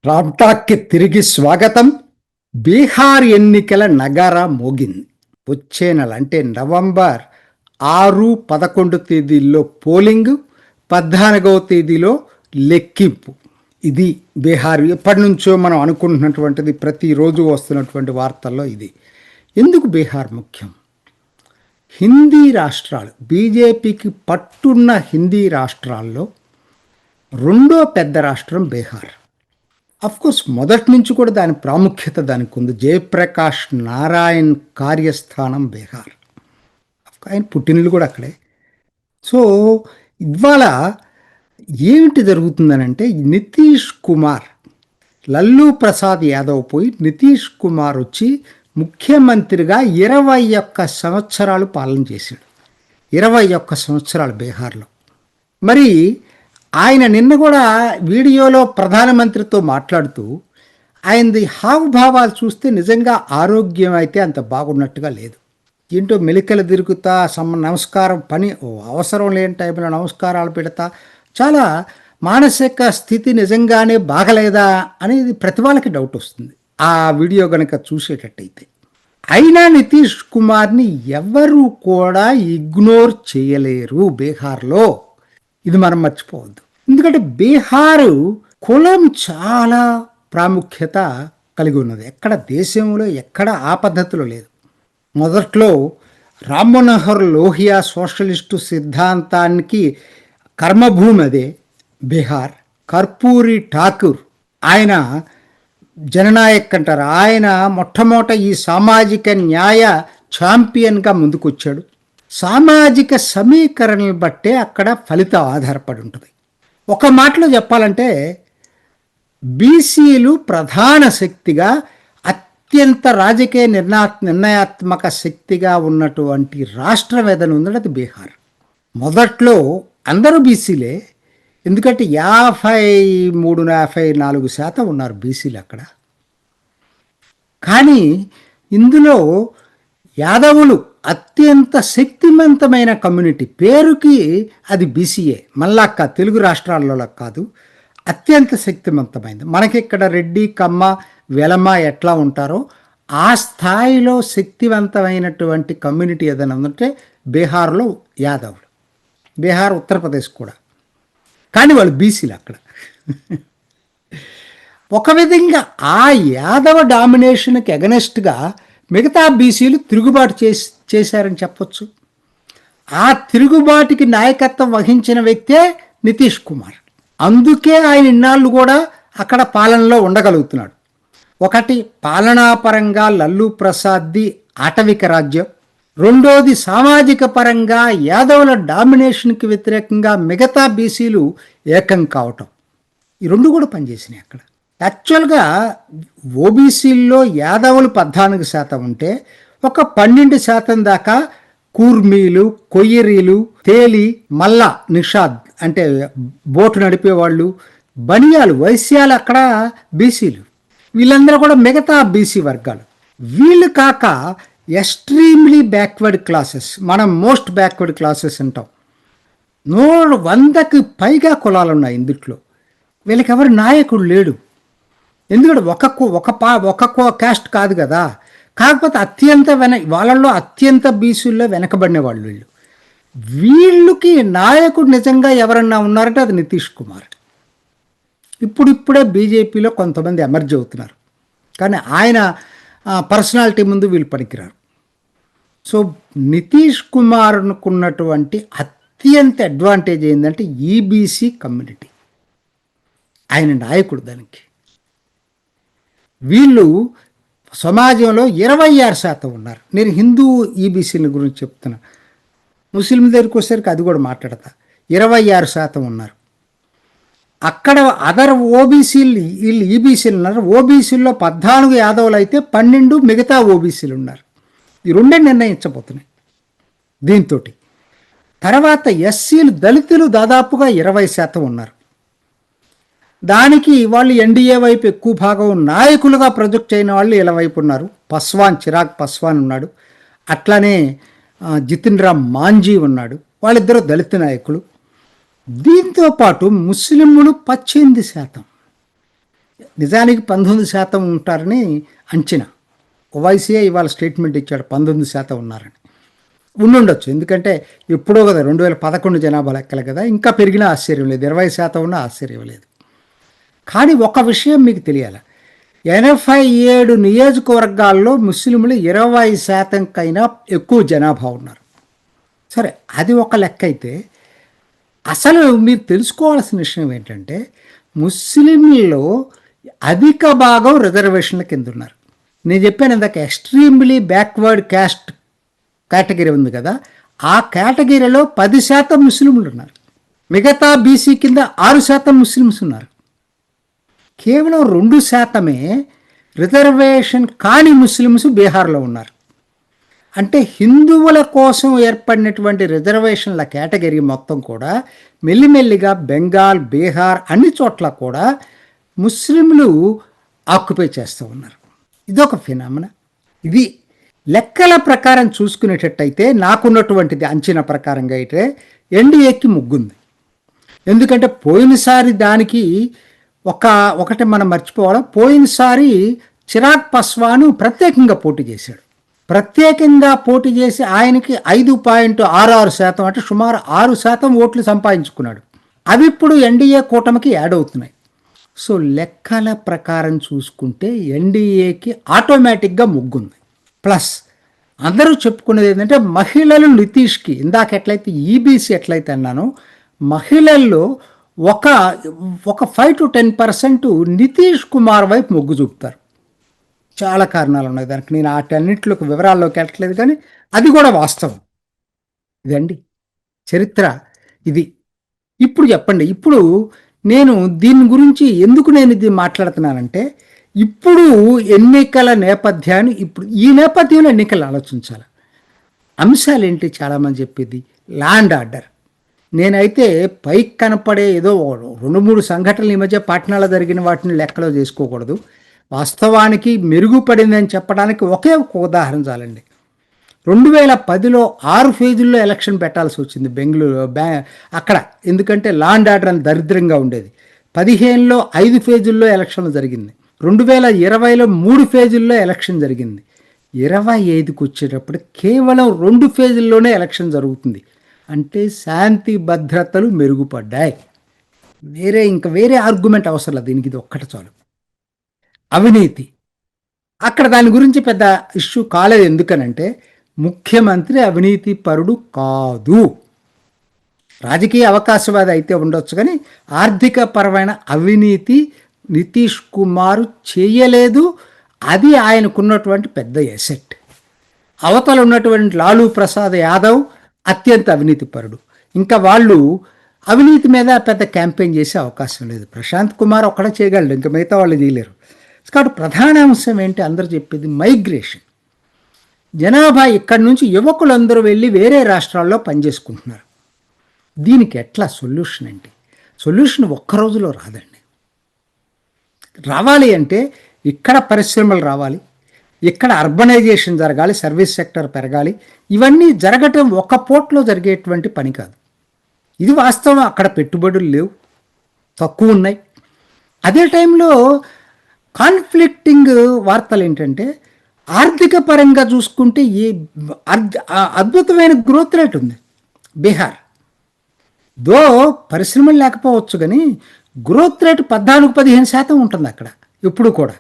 రామ్టాక్కి తిరిగి స్వాగతం. బీహార్ ఎన్నికల నగారా మోగింది. వచ్చే నెల అంటే నవంబర్ 6, 11 తేదీల్లో పోలింగ్, 14వ తేదీలో లెక్కింపు. ఇది బీహార్ ఎప్పటి నుంచో మనం అనుకుంటున్నటువంటిది, ప్రతిరోజు వస్తున్నటువంటి వార్తల్లో ఇది. ఎందుకు బీహార్ ముఖ్యం? హిందీ రాష్ట్రాలు, బీజేపీకి పట్టున్న హిందీ రాష్ట్రాల్లో రెండో పెద్ద రాష్ట్రం బీహార్. కోర్స్ మొదటి నుంచి కూడా దాని ప్రాముఖ్యత దానికి ఉంది. జయప్రకాష్ నారాయణ్ కార్యస్థానం బీహార్, ఆయన పుట్టినలు కూడా అక్కడే. సో ఇవాళ ఏమిటి జరుగుతుందనంటే, నితీష్ కుమార్, లల్లూ ప్రసాద్ యాదవ్ పోయి నితీష్ కుమార్ వచ్చి ముఖ్యమంత్రిగా 21 సంవత్సరాలు పాలన చేశాడు. 21 సంవత్సరాలు బీహార్లో. మరి ఆయన నిన్న కూడా వీడియోలో ప్రధానమంత్రితో మాట్లాడుతూ ఆయనది హావభావాలు చూస్తే నిజంగా ఆరోగ్యం అయితే అంత బాగున్నట్టుగా లేదు. ఏంటో మెలికలు తిరుగుతా, నమస్కారం పని అవసరం లేని టైంలో నమస్కారాలు పెడతా, చాలా మానసిక స్థితి నిజంగానే బాగలేదా అనేది ప్రతి వాళ్ళకి డౌట్ వస్తుంది ఆ వీడియో గనక చూసేటట్టయితే. అయినా నితీష్ కుమార్ని ఎవరు కూడా ఇగ్నోర్ చేయలేరు బీహార్లో. ఇది మనం మర్చిపోవద్దు. ఎందుకంటే బీహారు కులం చాలా ప్రాముఖ్యత కలిగి ఉన్నది. ఎక్కడ దేశంలో ఎక్కడ ఆ పద్ధతిలో లేదు. మొదట్లో రామ్ మనోహర్ లోహియా సోషలిస్టు సిద్ధాంతానికి కర్మభూమి అదే బీహార్. కర్పూరి ఠాకూర్, ఆయన జననాయక్ అంటారు, ఆయన మొట్టమొదట ఈ సామాజిక న్యాయ ఛాంపియన్గా ముందుకొచ్చాడు. సామాజిక సమీకరణలు బట్టే అక్కడ ఫలితం ఆధారపడి ఉంటుంది. ఒక మాటలో చెప్పాలంటే బీసీలు ప్రధాన శక్తిగా, అత్యంత రాజకీయ నిర్ణయాత్మక శక్తిగా ఉన్నటువంటి రాష్ట్రం ఏదైనా ఉందంటే అది బీహార్. మొదట్లో అందరూ బీసీలే, ఎందుకంటే 53-54% ఉన్నారు బీసీలు అక్కడ. కానీ ఇందులో యాదవులు అత్యంత శక్తివంతమైన కమ్యూనిటీ. పేరుకి అది బీసీఏ, మళ్ళాక్క తెలుగు రాష్ట్రాలలో కాదు, అత్యంత శక్తివంతమైనది. మనకి ఇక్కడ రెడ్డి, కమ్మ, వెలమ ఎట్లా ఉంటారో ఆ స్థాయిలో శక్తివంతమైనటువంటి కమ్యూనిటీ ఏదైనా ఉందంటే బీహార్లో యాదవులు. బీహార్, ఉత్తరప్రదేశ్ కూడా. కానీ వాళ్ళు బీసీలు అక్కడ. ఒక విధంగా ఆ యాదవ డామినేషన్కి ఎగనెస్ట్గా మిగతా బీసీలు తిరుగుబాటు చేశారని చెప్పొచ్చు. ఆ తిరుగుబాటుకి నాయకత్వం వహించిన వ్యక్తే నితీష్ కుమార్. అందుకే ఆయన ఇన్నాళ్ళు కూడా అక్కడ పాలనలో ఉండగలుగుతున్నాడు. ఒకటి, పాలనాపరంగా లల్లూ ప్రసాద్ది ఆటవిక రాజ్యం. రెండోది, సామాజిక పరంగా యాదవుల డామినేషన్కి వ్యతిరేకంగా మిగతా బీసీలు ఏకం కావటం. ఈ రెండు కూడా పనిచేసినాయి అక్కడ. యాక్చువల్గా ఓబీసీల్లో యాదవులు 14% ఉంటే ఒక 12% దాకా కూర్మీలు, కొయ్యరీలు, తేలి, మల్ల, నిషాద్ అంటే బోటు నడిపేవాళ్ళు, బనియాలు, వైశ్యాలు అక్కడ బీసీలు. వీళ్ళందరూ కూడా మిగతా బీసీ వర్గాలు. వీళ్ళు కాక ఎక్స్ట్రీమ్లీ బ్యాక్వర్డ్ క్లాసెస్, మనం మోస్ట్ బ్యాక్వర్డ్ క్లాసెస్ అంటాం. 100కి పైగా కులాలు ఉన్నాయి ఇందుట్లో. వీళ్ళకి ఎవరు నాయకుడు లేడు. ఎందుకంటే ఒక క్యాస్ట్ కాదు కదా. కాకపోతే అత్యంత వాళ్ళల్లో అత్యంత బీసీల్లో వెనకబడిన వాళ్ళు వీళ్ళు. వీళ్ళకి నాయకుడు నిజంగా ఎవరన్నా ఉన్నారంటే అది నితీష్ కుమార్. ఇప్పుడిప్పుడే బీజేపీలో కొంతమంది ఎమర్జ్ అవుతున్నారు, కానీ ఆయన పర్సనాలిటీ ముందు వీళ్ళు పనికిరారు. సో నితీష్ కుమార్కున్నటువంటి అత్యంత అడ్వాంటేజ్ ఏంటంటే ఈబీసీ కమ్యూనిటీ. ఆయన నాయకుడు దానికి. వీళ్ళు సమాజంలో 26% ఉన్నారు. నేను హిందూ ఈబీసీల గురించి చెప్తున్నా, ముస్లిం దగ్గరికి వచ్చేసరికి అది కూడా మాట్లాడతా. 26% ఉన్నారు అక్కడ. అదర్ ఓబీసీలు, వీళ్ళు ఈబీసీలు ఉన్నారు. ఓబీసీల్లో 14 యాదవులు అయితే 12 మిగతా ఓబీసీలు ఉన్నారు. ఈ రెండే నిర్ణయించబోతున్నాయి దీంతో. తర్వాత ఎస్సీలు, దళితులు దాదాపుగా 20% ఉన్నారు. దానికి వాళ్ళు ఎన్డీఏ వైపు ఎక్కువ భాగం నాయకులుగా ప్రొజెక్ట్ అయిన వాళ్ళు ఇలా వైపు ఉన్నారు. చిరాగ్ పస్వాన్ ఉన్నాడు, అట్లానే జితిన్ రామ్ మాంజీ ఉన్నాడు. వాళ్ళిద్దరూ దళిత నాయకులు. దీంతో పాటు ముస్లింలు 18%. నిజానికి 19% ఉంటారని అంచనా. ఓవైసీఏ ఇవాళ స్టేట్మెంట్ ఇచ్చాడు 19% ఉన్నారని. ఉండుండొచ్చు, ఎందుకంటే ఎప్పుడో కదా 2011 జనాభా లెక్కలు కదా, ఇంకా పెరిగినా ఆశ్చర్యం లేదు, 20% ఉన్నా ఆశ్చర్యం లేదు. కానీ ఒక విషయం మీకు తెలియాలి, 87 నియోజకవర్గాల్లో ముస్లింలు 20% కైనా ఎక్కువ జనాభా ఉన్నారు. సరే, అది ఒక లెక్క అయితే, అసలు మీరు తెలుసుకోవాల్సిన విషయం ఏంటంటే ముస్లింల్లో అధిక భాగం రిజర్వేషన్ల కింద ఉన్నారు. నేను చెప్పాను ఇందాక ఎక్స్ట్రీమ్లీ బ్యాక్వర్డ్ క్యాస్ట్ కేటగిరీ ఉంది కదా, ఆ కేటగిరీలో 10% ముస్లింలు ఉన్నారు. మిగతా బీసీ కింద 6% ముస్లిమ్స్ ఉన్నారు. కేవలం 2% రిజర్వేషన్ కాని ముస్లిమ్స్ బీహార్లో ఉన్నారు. అంటే హిందువుల కోసం ఏర్పడినటువంటి రిజర్వేషన్ల కేటగిరీ మొత్తం కూడా మెల్లిమెల్లిగా బెంగాల్, బీహార్ అన్ని చోట్ల కూడా ముస్లింలు ఆక్యుపై చేస్తూ ఉన్నారు. ఇదొక ఫినామినా. ఇది లెక్కల ప్రకారం చూసుకునేటట్టయితే నాకున్నటువంటిది అంచనా ప్రకారంగా అయితే ఎన్డీఏకి ముగ్గుంది. ఎందుకంటే పోయినసారి దానికి ఒకటి మనం మర్చిపోవాలి, పోయినసారి చిరాగ్ పస్వాను ప్రత్యేకంగా పోటీ చేశాడు. ప్రత్యేకంగా పోటీ చేసి ఆయనకి 5.66% అంటే సుమారు 6% ఓట్లు సంపాదించుకున్నాడు. అవి ఇప్పుడు ఎన్డీఏ కూటమికి యాడ్ అవుతున్నాయి. సో లెక్కల ప్రకారం చూసుకుంటే ఎన్డీఏకి ఆటోమేటిక్గా ముగ్గుంది. ప్లస్ అందరూ చెప్పుకునేది ఏంటంటే మహిళలు నితీష్కి, ఇందాక ఎట్లయితే ఈబీసీ ఎట్లయితే అన్నానో, మహిళల్లో ఒక 5 to 10% నితీష్ కుమార్ వైపు మొగ్గు చూపుతారు. చాలా కారణాలు ఉన్నాయి దానికి, నేను వాటన్నిటిలోకి వివరాల్లోకి వెళ్ళట్లేదు, కానీ అది కూడా వాస్తవం. ఇదండి చరిత్ర. ఇది ఇప్పుడు చెప్పండి, ఇప్పుడు నేను దీని గురించి ఎందుకు నేను ఇది మాట్లాడుతున్నానంటే, ఇప్పుడు ఎన్నికల నేపథ్యాన్ని, ఇప్పుడు ఈ నేపథ్యంలో ఎన్నికలు ఆలోచించాలి. అంశాలు ఏంటి చాలామంది చెప్పేది ల్యాండ్ ఆర్డర్. నేనైతే పైకి కనపడే ఏదో 2-3 సంఘటనలు ఈ మధ్య పాట్నాలో జరిగిన వాటిని లెక్కలో చేసుకోకూడదు. వాస్తవానికి మెరుగుపడిందని చెప్పడానికి ఒకే ఒక ఉదాహరణ చాలండి. 2010లో 6 ఫేజుల్లో ఎలక్షన్ పెట్టాల్సి వచ్చింది బెంగళూరు అక్కడ, ఎందుకంటే ల్యాండ్ ఆర్డర్ అని దరిద్రంగా ఉండేది. 15లో 5 ఫేజుల్లో ఎలక్షన్ జరిగింది. 2020లో 3 ఫేజుల్లో ఎలక్షన్ జరిగింది. 25కి వచ్చేటప్పుడు కేవలం 2 ఫేజుల్లోనే ఎలక్షన్ జరుగుతుంది. అంటే శాంతి భద్రతలు మెరుగుపడ్డాయి. వేరే ఆర్గ్యుమెంట్ అవసరం లేదు దీనికి, ఇది ఒక్కటి చాలు. అవినీతి అక్కడ దాని గురించి పెద్ద ఇష్యూ కాలేదు. ఎందుకనంటే ముఖ్యమంత్రి అవినీతి పరుడు కాదు. రాజకీయ అవకాశవాది అయితే ఉండొచ్చు, కానీ ఆర్థిక పరమైన అవినీతి నితీష్ కుమార్ చేయలేదు. అది ఆయనకున్నటువంటి పెద్ద ఎసెట్. అవతల ఉన్నటువంటి లాలూ ప్రసాద్ యాదవ్ అత్యంత అవినీతి పరుడు. ఇంకా వాళ్ళు అవినీతి మీద పెద్ద క్యాంపెయిన్ చేసే అవకాశం లేదు. ప్రశాంత్ కుమార్ ఒక్కడే చేయగలడు, ఇంకా మిగతా వాళ్ళు చేయలేరు. కాబట్టి ప్రధాన అంశం ఏంటి అందరూ చెప్పేది మైగ్రేషన్. జనాభా ఇక్కడి నుంచి యువకులందరూ వెళ్ళి వేరే రాష్ట్రాల్లో పనిచేసుకుంటున్నారు. దీనికి ఎట్లా సొల్యూషన్ ఏంటి? సొల్యూషన్ ఒక్క రోజులో రాదండి. రావాలి అంటే ఇక్కడ పరిశ్రమలు రావాలి, ఇక్కడ అర్బనైజేషన్ జరగాలి, సర్వీస్ సెక్టర్ పెరగాలి. ఇవన్నీ జరగటం ఒక పోట్లో జరిగేటువంటి పని కాదు. ఇది వాస్తవం. అక్కడ పెట్టుబడులు లేవు, తక్కువ ఉన్నాయి. అదే టైంలో కాన్ఫ్లిక్టింగ్ వార్తలు ఏంటంటే ఆర్థిక పరంగా చూసుకుంటే ఈ అద్భుతమైన గ్రోత్ రేట్ ఉంది బీహార్. దో పరిశ్రమలు లేకపోవచ్చు, కానీ గ్రోత్ రేట్ 14-15% ఉంటుంది అక్కడ ఎప్పుడు కూడా.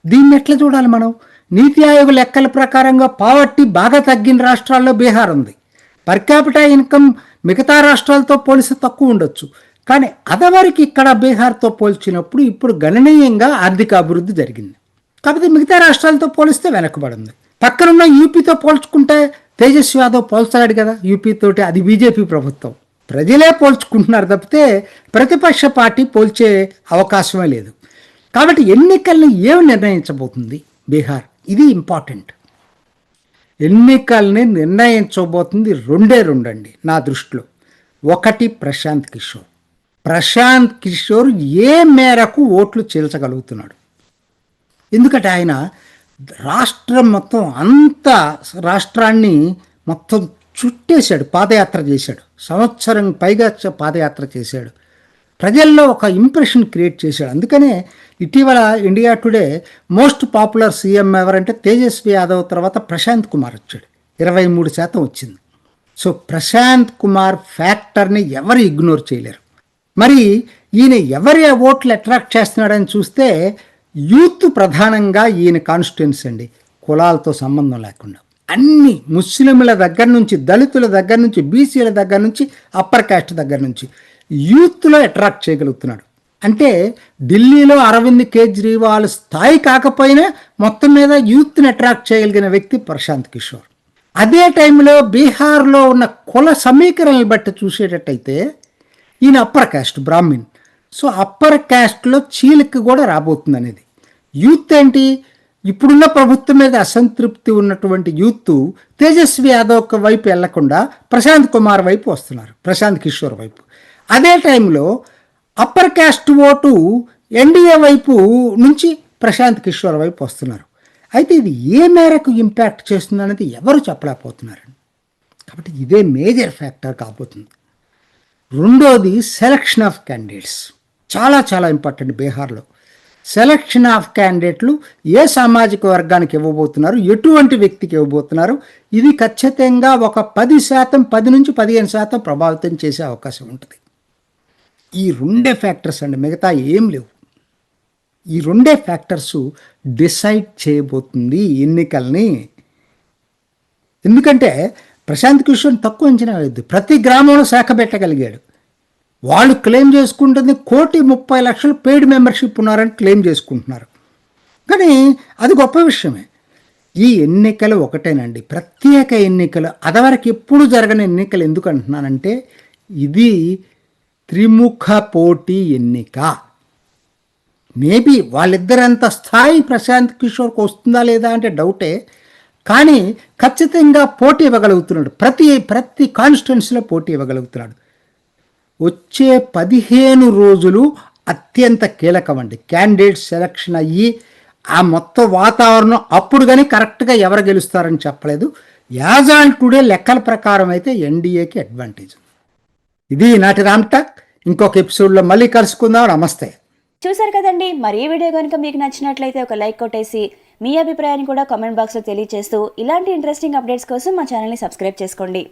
దీన్ని ఎట్లా చూడాలి మనం? నీతి ఆయోగ్ లెక్కల ప్రకారంగా పావర్టీ బాగా తగ్గిన రాష్ట్రాల్లో బీహార్ ఉంది. పర్ క్యాపిటల్ ఇన్కమ్ మిగతా రాష్ట్రాలతో పోలిస్తే తక్కువ ఉండొచ్చు, కానీ అదవరికి ఇక్కడ బీహార్తో పోల్చినప్పుడు ఇప్పుడు గణనీయంగా ఆర్థిక అభివృద్ధి జరిగింది. కాకపోతే మిగతా రాష్ట్రాలతో పోలిస్తే వెనకబడింది. పక్కనున్న యూపీతో పోల్చుకుంటే తేజస్వి యాదవ్ పోల్చలేడు కదా యూపీ తోటి, అది బీజేపీ ప్రభుత్వం. ప్రజలే పోల్చుకుంటున్నారు తప్పితే ప్రతిపక్ష పార్టీ పోల్చే అవకాశమే లేదు. కాబట్టి ఎన్నికల్ని ఏమి నిర్ణయించబోతుంది బీహార్? ఇది ఇంపార్టెంట్. ఎన్నికల్ని నిర్ణయించబోతుంది రెండు అండి నా దృష్టిలో. ఒకటి ప్రశాంత్ కిషోర్. ప్రశాంత్ కిషోర్ ఏ మేరకు ఓట్లు చీల్చగలుగుతున్నాడు? ఎందుకంటే ఆయన రాష్ట్రం మొత్తం అంతా రాష్ట్రాన్ని మొత్తం చుట్టేశాడు, పాదయాత్ర చేశాడు. సంవత్సరం పైగా పాదయాత్ర చేశాడు. ప్రజల్లో ఒక ఇంప్రెషన్ క్రియేట్ చేశాడు. అందుకనే ఇటీవల India today most popular CM ఎవరంటే తేజస్వి యాదవ్ తర్వాత ప్రశాంత్ కుమార్ వచ్చాడు. 23% వచ్చింది. సో ప్రశాంత్ కుమార్ ఫ్యాక్టర్ని ఎవరు ఇగ్నోర్ చేయలేరు. మరి ఈయన ఎవరి ఓట్లు అట్రాక్ట్ చేస్తున్నాడని చూస్తే యూత్ ప్రధానంగా ఈయన కాన్స్టిట్యున్సీ అండి, కులాలతో సంబంధం లేకుండా అన్ని ముస్లింల దగ్గర నుంచి, దళితుల దగ్గర నుంచి, బీసీల దగ్గర నుంచి, అప్పర్ కాస్ట్ దగ్గర నుంచి యూత్లో అట్రాక్ట్ చేయగలుగుతున్నాడు. అంటే ఢిల్లీలో అరవింద్ కేజ్రీవాల్ స్థాయి కాకపోయినా మొత్తం మీద యూత్ని అట్రాక్ట్ చేయగలిగిన వ్యక్తి ప్రశాంత్ కిషోర్. అదే టైంలో బీహార్లో ఉన్న కుల సమీకరణలు బట్టి చూసేటట్టయితే ఈయన upper caste Brahmin. So upper కాస్ట్లో చీలిక కూడా రాబోతుంది అనేది. యూత్ ఏంటి, ఇప్పుడున్న ప్రభుత్వం మీద అసంతృప్తి ఉన్నటువంటి యూత్ తేజస్వి యాదవ్ వైపు వెళ్లకుండా ప్రశాంత్ కుమార్ వైపు వస్తున్నారు, ప్రశాంత్ కిషోర్ వైపు. అదే టైంలో అప్పర్ కాస్ట్ ఓటు ఎన్డీఏ వైపు నుంచి ప్రశాంత్ కిషోర్ వైపు వస్తున్నారు. అయితే ఇది ఏ మేరకు ఇంపాక్ట్ చేస్తుంది అనేది ఎవరు చెప్పలేకపోతున్నారండి. కాబట్టి ఇదే మేజర్ ఫ్యాక్టర్ కాబోతుంది. రెండోది సెలక్షన్ ఆఫ్ క్యాండిడేట్స్, చాలా చాలా ఇంపార్టెంట్. బీహార్లో సెలక్షన్ ఆఫ్ క్యాండిడేట్లు ఏ సామాజిక వర్గానికి ఇవ్వబోతున్నారు, ఎటువంటి వ్యక్తికి ఇవ్వబోతున్నారు, ఇది ఖచ్చితంగా ఒక 10%, 10 నుంచి 15% ప్రభావితం చేసే అవకాశం ఉంటుంది. ఈ రెండే ఫ్యాక్టర్స్ అండి, మిగతా ఏం లేవు. ఈ రెండే ఫ్యాక్టర్స్ డిసైడ్ చేయబోతుంది ఎన్నికల్ని. ఎందుకంటే ప్రశాంత్ కిషోర్ తక్కువ అంచనా వేయద్దు, ప్రతి గ్రామంలో శాఖ పెట్టగలిగాడు. వాళ్ళు క్లెయిమ్ చేసుకుంటుంది 1,30,00,000 పెయిడ్ మెంబర్షిప్ ఉన్నారని క్లెయిమ్ చేసుకుంటున్నారు. కానీ అది గొప్ప విషయమే. ఈ ఎన్నికలు ఒకటేనండి, ప్రత్యేక ఎన్నికలు. అదివరకు ఎప్పుడు జరగని ఎన్నికలు. ఎందుకు అంటున్నానంటే ఇది త్రిముఖ పోటీ ఎన్నిక. మేబీ వాళ్ళిద్దరంత స్థాయి ప్రశాంత్ కిషోర్కి వస్తుందా లేదా అంటే డౌటే. కానీ ఖచ్చితంగా పోటీ ఇవ్వగలుగుతున్నాడు, ప్రతి కాన్స్టిట్యున్సీలో పోటీ ఇవ్వగలుగుతున్నాడు. వచ్చే 15 రోజులు అత్యంత కీలకం అండి. క్యాండిడేట్ సెలక్షన్ అయ్యి ఆ మొత్తం వాతావరణం అప్పుడు కానీ కరెక్ట్గా ఎవరు గెలుస్తారని చెప్పలేదు. యాజ్ ఆన్ టుడే లెక్కల ప్రకారం అయితే ఎన్డీఏకి అడ్వాంటేజ్. ఇది నాటి రామ్ టాక్. ఇంకొక ఎపిసోడ్లో మళ్ళీ కలుసుకుందాం. నమస్తే. చూసారు కదండి, మరి ఈ వీడియో కనుక మీకు నచ్చినట్లయితే ఒక లైక్ కొట్టేసి మీ అభిప్రాయాన్ని కూడా కామెంట్ బాక్స్లో తెలియజేస్తూ ఇలాంటి ఇంట్రెస్టింగ్ అప్డేట్స్ కోసం మా ఛానల్ని సబ్స్క్రైబ్ చేసుకోండి.